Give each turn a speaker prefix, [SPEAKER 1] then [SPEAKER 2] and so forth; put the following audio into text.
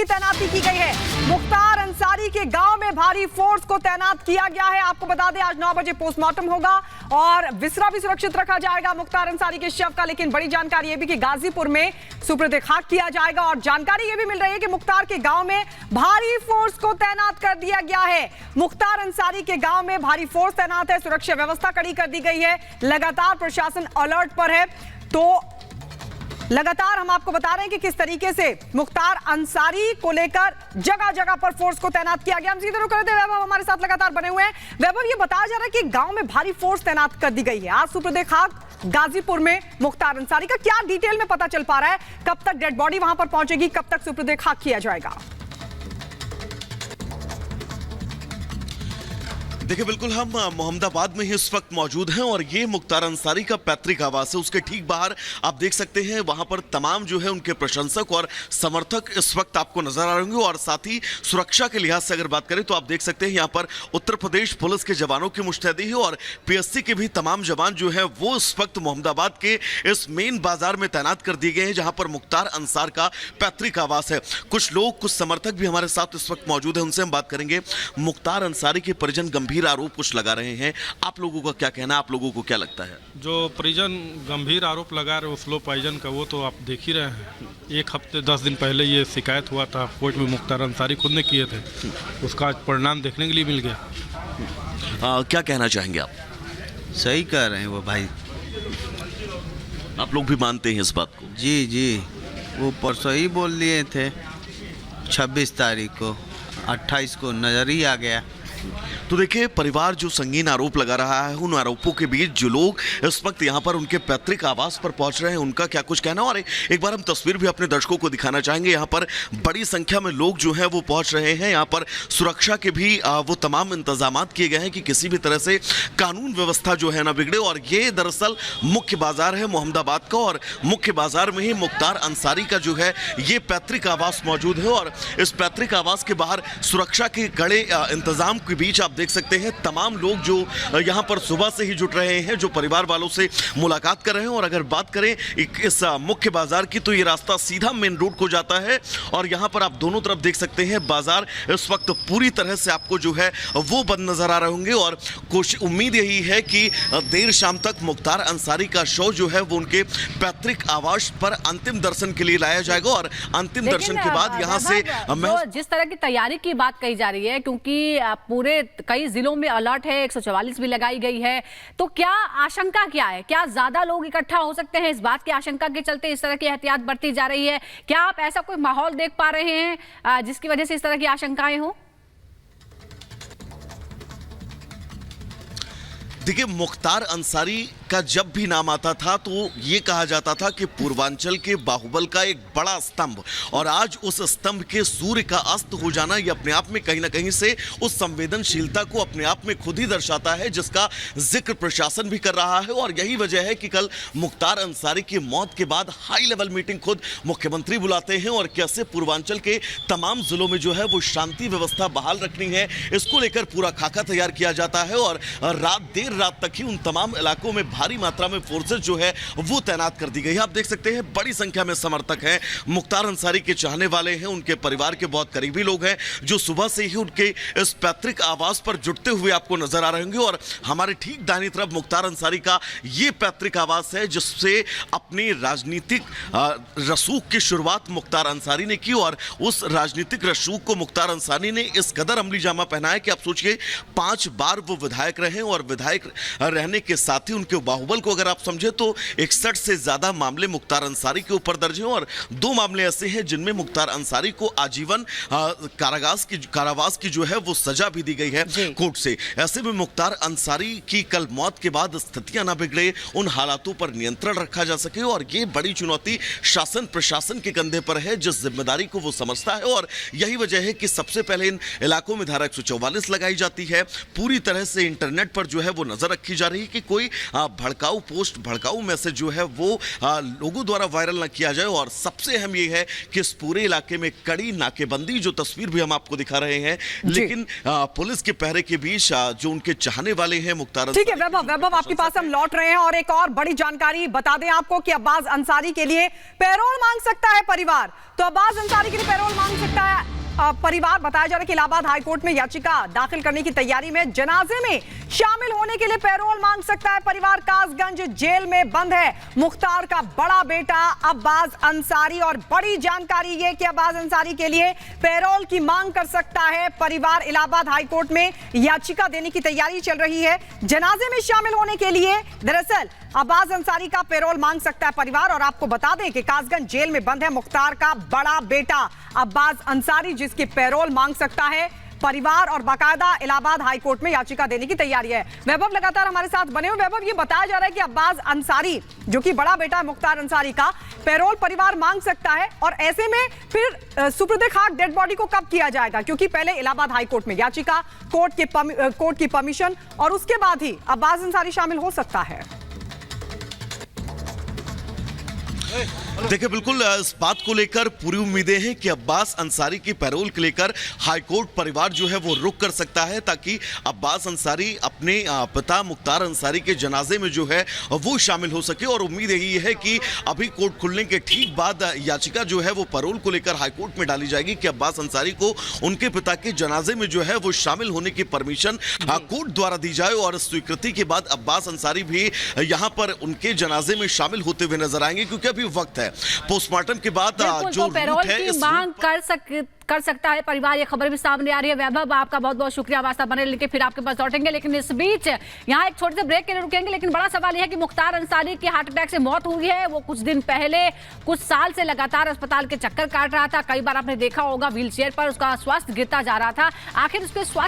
[SPEAKER 1] तैनाती की गई है। मुख्तार अंसारी के गांव में भारी फोर्स को तैनात किया गया है। आपको बता दें आज 9 बजे पोस्टमार्टम होगा और विसरा भी सुरक्षित रखा जाएगा मुख्तार अंसारी के शव का। लेकिन बड़ी जानकारी यह भी कि गाजीपुर में सुपुर्द खाक किया जाएगा और जानकारी यह भी मिल रही है कि मुख्तार के गांव में भारी फोर्स को तैनात कर दिया गया है। मुख्तार अंसारी के गांव में भारी फोर्स तैनात है, सुरक्षा व्यवस्था कड़ी कर दी गई है, लगातार प्रशासन अलर्ट पर है। तो लगातार हम आपको बता रहे हैं कि किस तरीके से मुख्तार अंसारी को लेकर जगह जगह पर फोर्स को तैनात किया गया। हम सीधे रुक रहे थे, वैभव हमारे साथ लगातार बने हुए हैं। वैभव, ये बताया जा रहा है कि गांव में भारी फोर्स तैनात कर दी गई है। आज सुपुर्द खाक गाजीपुर में मुख्तार अंसारी का क्या डिटेल में पता चल पा रहा है? कब तक डेड बॉडी वहां पर पहुंचेगी, कब तक सुपुर्द खाक किया जाएगा?
[SPEAKER 2] देखिए, बिल्कुल हम मोहम्मदाबाद में ही इस वक्त मौजूद हैं और ये मुख्तार अंसारी का पैतृक आवास है। उसके ठीक बाहर आप देख सकते हैं वहां पर तमाम जो है उनके प्रशंसक और समर्थक इस वक्त आपको नजर आ रहे होंगे। और साथ ही सुरक्षा के लिहाज से अगर बात करें तो आप देख सकते हैं यहाँ पर उत्तर प्रदेश पुलिस के जवानों की मुस्तैदी है और पीएससी के भी तमाम जवान जो है वो इस वक्त मोहम्मदाबाद के इस मेन बाजार में तैनात कर दिए गए हैं जहां पर मुख्तार अंसार का पैतृक आवास है। कुछ लोग, कुछ समर्थक भी हमारे साथ इस वक्त मौजूद है, उनसे हम बात करेंगे। मुख्तार अंसारी के परिजन गंभीर आरोप कुछ लगा रहे हैं, आप लोगों का क्या कहना है? आप लोगों को क्या लगता है?
[SPEAKER 3] जो परिजन गंभीर आरोप लगा रहे उस लो परिजन का, वो तो आप देख ही रहे हैं। 1 हफ्ते 10 दिन पहले ये शिकायत हुआ था कोर्ट में, मुख्तार अंसारी खुद ने किए थे, उसका परिणाम देखने के लिए मिल गया।
[SPEAKER 2] क्या कहना चाहेंगे आप?
[SPEAKER 4] सही कह रहे हैं वो भाई,
[SPEAKER 2] आप लोग भी मानते हैं इस बात को?
[SPEAKER 4] जी, वो परसों ही बोल दिए थे 26 तारीख को, 28 को नजर ही आ गया।
[SPEAKER 2] तो देखिए, परिवार जो संगीन आरोप लगा रहा है, उन आरोपों के बीच जो लोग इस वक्त यहाँ पर उनके पैतृक आवास पर पहुंच रहे हैं, उनका क्या कुछ कहना। और एक बार हम तस्वीर भी अपने दर्शकों को दिखाना चाहेंगे। यहाँ पर बड़ी संख्या में लोग जो हैं वो पहुंच रहे हैं। यहाँ पर सुरक्षा के भी वो तमाम इंतजाम किए गए हैं कि किसी भी तरह से कानून व्यवस्था जो है ना बिगड़े। और ये दरअसल मुख्य बाजार है मोहम्मदाबाद का और मुख्य बाजार में ही मुख्तार अंसारी का जो है ये पैतृक आवास मौजूद है। और इस पैतृक आवास के बाहर सुरक्षा के कड़े इंतजाम के बीच आप देख सकते हैं तमाम लोग जो यहां पर सुबह से ही जुट रहे हैं, जो परिवार वालों से मुलाकात कर रहे हैं। और अगर बात करें इस मुख्य बाजार की तो ये रास्ता सीधा मेन रोड को जाता है और यहां पर आप दोनों तरफ देख सकते हैं बाजार इस वक्त पूरी तरह से आपको जो है वो बंद नजर आ रहे होंगे। और उम्मीद यही है कि देर शाम तक मुख्तार अंसारी का शव जो है वो उनके पैतृक आवास पर अंतिम दर्शन के लिए लाया जाएगा और अंतिम दर्शन के बाद यहां से
[SPEAKER 5] जिस तरह की तैयारी की बात कही जा रही है, क्योंकि पूरे कई जिलों में अलर्ट है, 144 भी लगाई गई है, तो क्या आशंका क्या है? क्या ज्यादा लोग इकट्ठा हो सकते हैं? इस बात की आशंका के चलते इस तरह की एहतियात बरती जा रही है। क्या आप ऐसा कोई माहौल देख पा रहे हैं जिसकी वजह से इस तरह की आशंकाएं हो?
[SPEAKER 2] देखिए, मुख्तार अंसारी का जब भी नाम आता था तो ये कहा जाता था कि पूर्वांचल के बाहुबल का एक बड़ा स्तंभ, और आज उस स्तंभ के सूर्य का अस्त हो जाना ये अपने आप में कहीं ना कहीं से उस संवेदनशीलता को अपने आप में खुद ही दर्शाता है जिसका जिक्र प्रशासन भी कर रहा है। और यही वजह है कि कल मुख्तार अंसारी की मौत के बाद हाई लेवल मीटिंग खुद मुख्यमंत्री बुलाते हैं और कैसे पूर्वांचल के तमाम जिलों में जो है वो शांति व्यवस्था बहाल रखनी है, इसको लेकर पूरा खाका तैयार किया जाता है। और देर रात तक ही उन तमाम इलाकों में भारी मात्रा में फोर्सेस जो है वो तैनात कर दी गई है। आप देख सकते हैं बड़ी संख्या में समर्थक हैं, मुख्तार अंसारी के चाहने वाले हैं, उनके परिवार के बहुत करीबी लोग हैं जो सुबह से ही उनके इस पैतृक आवास पर जुटते हुए आपको नजर आ रहे होंगे। और हमारे ठीक दाहिनी तरफ मुख्तार अंसारी का ये पैतृक आवास है जिससे अपनी राजनीतिक रसूख की शुरुआत मुख्तार अंसारी ने की। और उस राजनीतिक रसूख को मुख्तार अंसारी ने इस कदर अमली जामा पहनाया कि आप सोचिए 5 बार वो विधायक रहे और विधायक रहने के साथ ही उनके बाहुबल को अगर आप समझे तो 61 से ज्यादा मामले मुख्तार अंसारी के ऊपर दर्ज हैं और 2 मामले ऐसे हैं जिनमें मुख्तार अंसारी को आजीवन कारावास की जो है वो सजा भी दी गई है कोर्ट से। ऐसे में मुख्तार अंसारी की कल मौत के बाद स्थितियां ना बिगड़े, उन हालातों पर नियंत्रण रखा जा सके। और ये बड़ी चुनौती शासन प्रशासन के कंधे पर है जिस जिम्मेदारी को वो समझता है। और यही वजह है कि सबसे पहले इन इलाकों में धारा 144 लगाई जाती है। पूरी तरह से इंटरनेट पर जो है वो नजर रखी जा रही है कि कोई भड़काऊ पोस्ट, भड़काऊ मैसेज जो है वो लोगों द्वारा वायरल ना किया जाए। और सबसे अहम ये है कि इस पूरे इलाके में कड़ी नाकेबंदी, जो तस्वीर भी हम आपको दिखा रहे हैं, लेकिन पुलिस के पहरे के बीच जो उनके चाहने वाले हैं मुख्तार।
[SPEAKER 1] ठीक है वैभव, आपके पास हम लौट रहे हैं और एक और बड़ी जानकारी बता दें आपको कि अब्बास अंसारी के लिए पैरोल मांग सकता है परिवार। तो अब्बास अंसारी के लिए पैरोल मांग सकता है परिवार बताया जा रहा है कि इलाहाबाद हाईकोर्ट में याचिका दाखिल करने की तैयारी में। जनाजे में शामिल होने के लिए पैरोल मांग सकता है परिवार। कासगंज जेल में बंद है मुख्तार का बड़ा बेटा अब्बास अंसारी, और बड़ी जानकारी ये कि अब्बास अंसारी के लिए पैरोल की मांग कर सकता है परिवार। इलाहाबाद हाईकोर्ट में याचिका देने की तैयारी चल रही है। जनाजे में शामिल होने के लिए दरअसल अब्बास अंसारी का पैरोल मांग सकता है परिवार। और आपको बता दें कि कासगंज जेल में बंद है मुख्तार का बड़ा बेटा अब्बास अंसारी, जिसकी पैरोल मांग सकता है परिवार, और बाकायदा इलाहाबाद हाईकोर्ट में याचिका देने की तैयारी है। वैभव लगातार हमारे साथ बने हुए। वैभव, ये बताया जा रहा है कि अब्बास अंसारी जो कि बड़ा बेटा है मुख्तार अंसारी का, पैरोल परिवार मांग सकता है, और ऐसे में फिर सुपुर्द खाक डेड बॉडी को कब किया जाएगा? क्योंकि पहले इलाहाबाद हाईकोर्ट में याचिका, कोर्ट की परमिशन, और उसके बाद ही अब्बास अंसारी शामिल हो सकता है।
[SPEAKER 2] देखिए, बिल्कुल इस बात को लेकर पूरी उम्मीदें हैं कि अब्बास अंसारी की पैरोल को लेकर हाईकोर्ट परिवार जो है वो रुक कर सकता है, ताकि अब्बास अंसारी अपने पिता मुख्तार अंसारी के जनाजे में जो है वो शामिल हो सके। और उम्मीद यही है कि अभी कोर्ट खुलने के ठीक बाद याचिका जो है वो पैरोल को लेकर हाईकोर्ट में डाली जाएगी कि अब्बास अंसारी को उनके पिता के जनाजे में जो है वो शामिल होने की परमिशन कोर्ट द्वारा दी जाए, और स्वीकृति के बाद अब्बास अंसारी भी यहाँ पर उनके जनाजे में शामिल होते हुए नजर आएंगे, क्योंकि अभी वक्त है पोस्टमार्टम के बाद जो
[SPEAKER 5] तो पैरोल
[SPEAKER 2] रूट है
[SPEAKER 5] की
[SPEAKER 2] इस
[SPEAKER 5] मांग कर सकता है परिवार। ये खबर भी सामने आ रही है। वैभव, आपका बहुत बहुत शुक्रिया वास्ता बने, लेकिन फिर आपके पास लौटेंगे। लेकिन इस बीच यहाँ एक छोटे से ब्रेक के लिए रुकेंगे। लेकिन बड़ा सवाल यह है कि मुख्तार अंसारी की हार्ट अटैक से मौत हुई है। वो कुछ दिन पहले कुछ साल से लगातार अस्पताल के चक्कर काट रहा था। कई बार आपने देखा होगा व्हील चेयर पर उसका स्वास्थ्य गिरता जा रहा था। आखिर उसके स्वास्थ्य